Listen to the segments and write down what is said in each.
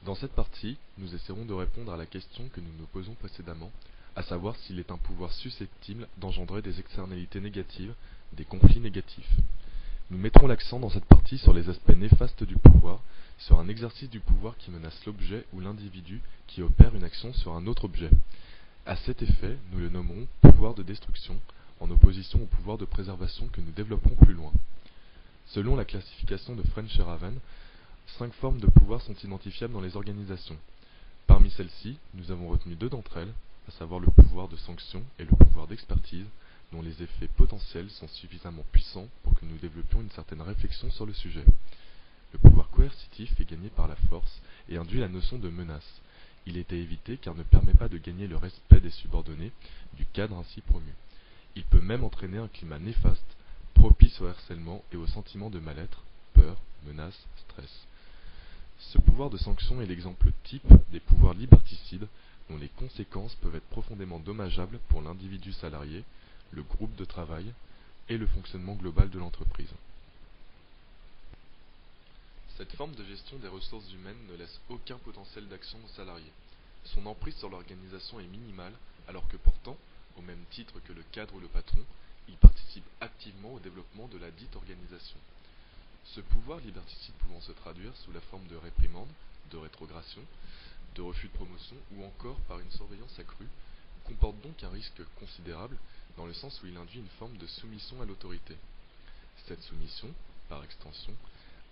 Dans cette partie, nous essaierons de répondre à la question que nous nous posons précédemment, à savoir s'il est un pouvoir susceptible d'engendrer des externalités négatives, des conflits négatifs. Nous mettrons l'accent dans cette partie sur les aspects néfastes du pouvoir, sur un exercice du pouvoir qui menace l'objet ou l'individu qui opère une action sur un autre objet. À cet effet, nous le nommerons pouvoir de destruction, en opposition au pouvoir de préservation que nous développerons plus loin. Selon la classification de French et Raven, 5 formes de pouvoir sont identifiables dans les organisations. Parmi celles-ci, nous avons retenu 2 d'entre elles, à savoir le pouvoir de sanction et le pouvoir d'expertise, dont les effets potentiels sont suffisamment puissants pour que nous développions une certaine réflexion sur le sujet. Le pouvoir coercitif est gagné par la force et induit la notion de menace. Il est à éviter car ne permet pas de gagner le respect des subordonnés, du cadre ainsi promu. Il peut même entraîner un climat néfaste, propice au harcèlement et au sentiment de mal-être, peur, menace, stress. Ce pouvoir de sanction est l'exemple type des pouvoirs liberticides dont les conséquences peuvent être profondément dommageables pour l'individu salarié, le groupe de travail et le fonctionnement global de l'entreprise. Cette forme de gestion des ressources humaines ne laisse aucun potentiel d'action aux salariés. Son emprise sur l'organisation est minimale, alors que pourtant, au même titre que le cadre ou le patron, il participe activement au développement de la dite organisation. Ce pouvoir liberticide pouvant se traduire sous la forme de réprimande, de rétrogradation, de refus de promotion ou encore par une surveillance accrue, comporte donc un risque considérable dans le sens où il induit une forme de soumission à l'autorité. Cette soumission, par extension,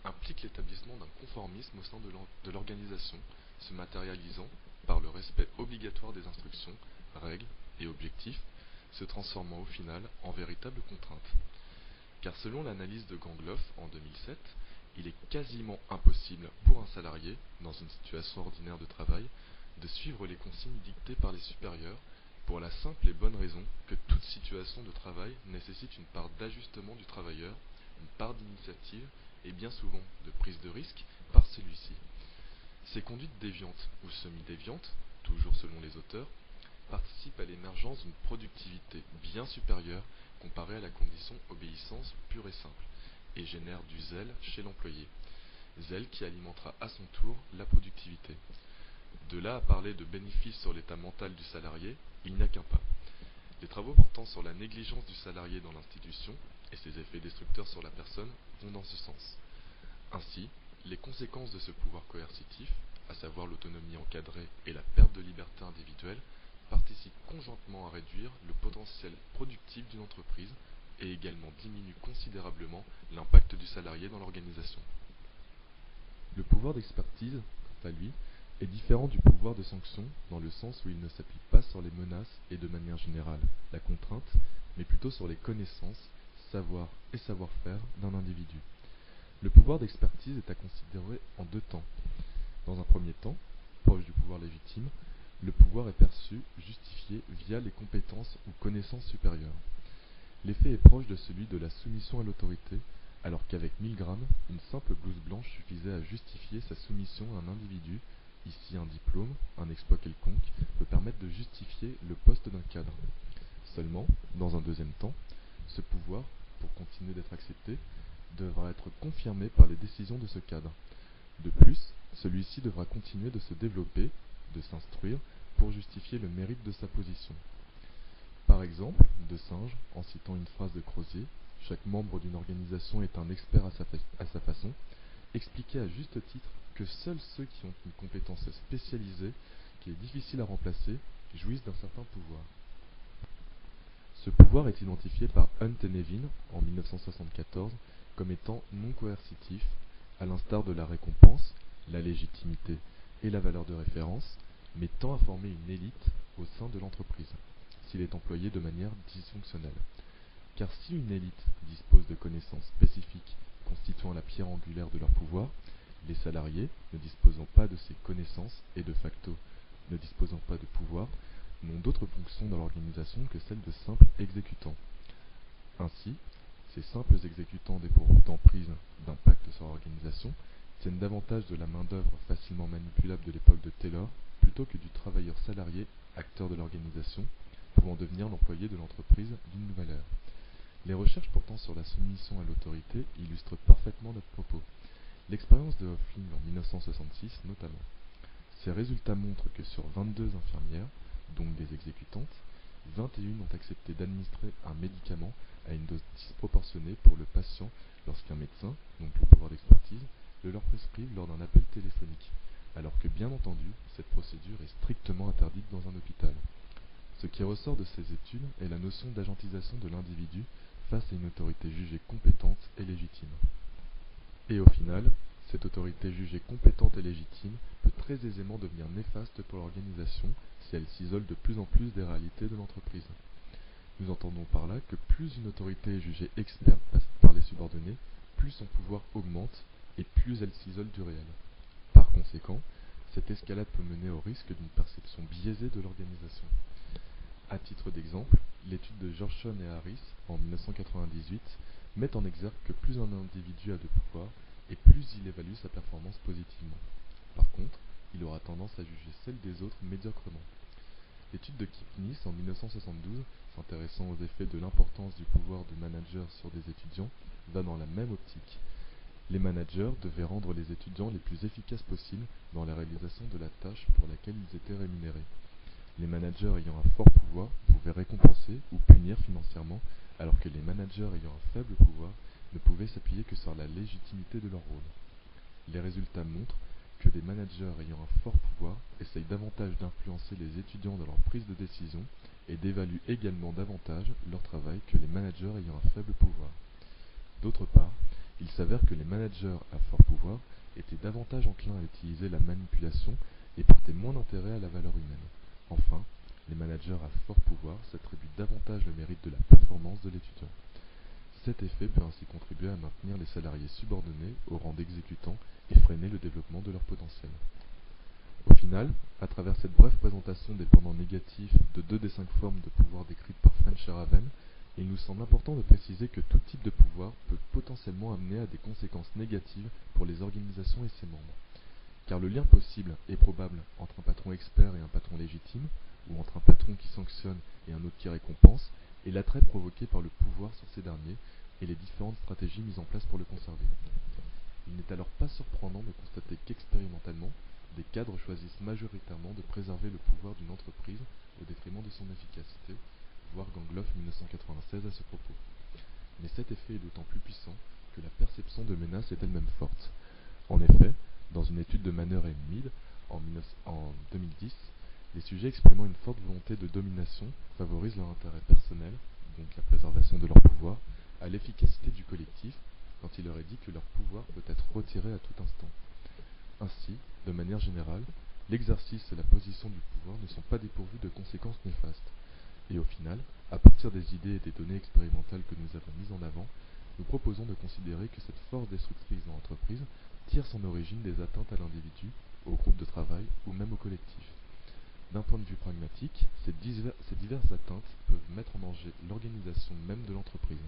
implique l'établissement d'un conformisme au sein de l'organisation, se matérialisant par le respect obligatoire des instructions, règles et objectifs, se transformant au final en véritable contrainte. Car selon l'analyse de Gangloff en 2007, il est quasiment impossible pour un salarié, dans une situation ordinaire de travail, de suivre les consignes dictées par les supérieurs, pour la simple et bonne raison que toute situation de travail nécessite une part d'ajustement du travailleur, une part d'initiative et bien souvent de prise de risque par celui-ci. Ces conduites déviantes ou semi-déviantes, toujours selon les auteurs, participent à l'émergence d'une productivité bien supérieure comparée à la condition obéissance pure et simple, et génèrent du zèle chez l'employé, zèle qui alimentera à son tour la productivité. De là à parler de bénéfices sur l'état mental du salarié, il n'y a qu'un pas. Les travaux portant sur la négligence du salarié dans l'institution et ses effets destructeurs sur la personne vont dans ce sens. Ainsi, les conséquences de ce pouvoir coercitif, à savoir l'autonomie encadrée et la perte de liberté individuelle, participent conjointement à réduire le potentiel productif d'une entreprise et également diminuent considérablement l'impact du salarié dans l'organisation. Le pouvoir d'expertise, quant à lui, est différent du pouvoir de sanction dans le sens où il ne s'appuie pas sur les menaces et de manière générale la contrainte, mais plutôt sur les connaissances, savoir et savoir-faire d'un individu. Le pouvoir d'expertise est à considérer en 2 temps. Dans un premier temps, proche du pouvoir légitime, le pouvoir est perçu, justifié via les compétences ou connaissances supérieures. L'effet est proche de celui de la soumission à l'autorité, alors qu'avec Milgram, une simple blouse blanche suffisait à justifier sa soumission à un individu. Ici un diplôme, un exploit quelconque, peut permettre de justifier le poste d'un cadre. Seulement, dans un deuxième temps, ce pouvoir, pour continuer d'être accepté, devra être confirmé par les décisions de ce cadre. De plus, celui-ci devra continuer de se développer, de s'instruire, pour justifier le mérite de sa position. Par exemple, De Singe, en citant une phrase de Crozier, « Chaque membre d'une organisation est un expert à sa façon », expliquait à juste titre que seuls ceux qui ont une compétence spécialisée, qui est difficile à remplacer, jouissent d'un certain pouvoir. Ce pouvoir est identifié par Hunt et Nevin, en 1974, comme étant non coercitif, à l'instar de la récompense, la légitimité et la valeur de référence, mais tend à former une élite au sein de l'entreprise, s'il est employé de manière dysfonctionnelle. Car si une élite dispose de connaissances spécifiques constituant la pierre angulaire de leur pouvoir, les salariés, ne disposant pas de ces connaissances et de facto ne disposant pas de pouvoir, n'ont d'autre fonction dans l'organisation que celle de simples exécutants. Ainsi, ces simples exécutants dépourvus d'emprise, d'impact sur l'organisation, tiennent davantage de la main-d'œuvre facilement manipulable de l'époque de Taylor, plutôt que du travailleur salarié, acteur de l'organisation, pouvant devenir l'employé de l'entreprise d'une nouvelle ère. Les recherches portant sur la soumission à l'autorité illustrent parfaitement notre propos. L'expérience de Hoeffling en 1966 notamment. Ces résultats montrent que sur 22 infirmières, donc des exécutantes, 21 ont accepté d'administrer un médicament à une dose disproportionnée pour le patient lorsqu'un médecin, donc le pouvoir d'expertise, le leur prescrive lors d'un appel téléphonique, alors que bien entendu, cette procédure est strictement interdite dans un hôpital. Ce qui ressort de ces études est la notion d'agentisation de l'individu face à une autorité jugée compétente et légitime. Et au final, cette autorité jugée compétente et légitime peut très aisément devenir néfaste pour l'organisation si elle s'isole de plus en plus des réalités de l'entreprise. Nous entendons par là que plus une autorité est jugée experte par les subordonnés, plus son pouvoir augmente et plus elle s'isole du réel. Par conséquent, cette escalade peut mener au risque d'une perception biaisée de l'organisation. À titre d'exemple, l'étude de Georgeson et Harris en 1998 met en exergue que plus un individu a de pouvoir et plus il évalue sa performance positivement. Par contre, il aura tendance à juger celle des autres médiocrement. L'étude de Kipnis en 1972, s'intéressant aux effets de l'importance du pouvoir de manager sur des étudiants, va dans la même optique. Les managers devaient rendre les étudiants les plus efficaces possibles dans la réalisation de la tâche pour laquelle ils étaient rémunérés. Les managers ayant un fort pouvoir pouvaient récompenser ou punir financièrement, alors que les managers ayant un faible pouvoir ne pouvaient s'appuyer que sur la légitimité de leur rôle. Les résultats montrent que des managers ayant un fort pouvoir essayent davantage d'influencer les étudiants dans leur prise de décision et d'évaluer également davantage leur travail que les managers ayant un faible pouvoir. D'autre part, il s'avère que les managers à fort pouvoir étaient davantage enclins à utiliser la manipulation et portaient moins d'intérêt à la valeur humaine. Enfin, les managers à fort pouvoir s'attribuent davantage le mérite de la performance de l'étudiant. Cet effet peut ainsi contribuer à maintenir les salariés subordonnés au rang d'exécutants et freiner le développement de leur potentiel. Au final, à travers cette brève présentation des pendants négatifs de 2 des 5 formes de pouvoir décrites par French et Raven, il nous semble important de préciser que tout type de pouvoir peut potentiellement amener à des conséquences négatives pour les organisations et ses membres. Car le lien possible et probable entre un patron expert et un patron légitime, ou entre un patron qui sanctionne et un autre qui récompense, est l'attrait provoqué par le pouvoir sur ces derniers et les différentes stratégies mises en place pour le conserver. Il n'est alors pas surprenant de constater qu'expérimentalement, des cadres choisissent majoritairement de préserver le pouvoir d'une entreprise au détriment de son efficacité, voir Gangloff 1996 à ce propos. Mais cet effet est d'autant plus puissant que la perception de menace est elle-même forte. En effet, dans une étude de Manner et Mead en 2010, les sujets exprimant une forte volonté de domination favorisent leur intérêt personnel, donc la préservation de leur pouvoir, à l'efficacité du collectif, quand il leur est dit que leur pouvoir peut être retiré à tout instant. Ainsi, de manière générale, l'exercice et la position du pouvoir ne sont pas dépourvus de conséquences néfastes. Et au final, à partir des idées et des données expérimentales que nous avons mises en avant, nous proposons de considérer que cette force destructrice dans l'entreprise tire son origine des atteintes à l'individu, au groupe de travail ou même au collectif. D'un point de vue pragmatique, ces diverses atteintes peuvent mettre en danger l'organisation même de l'entreprise.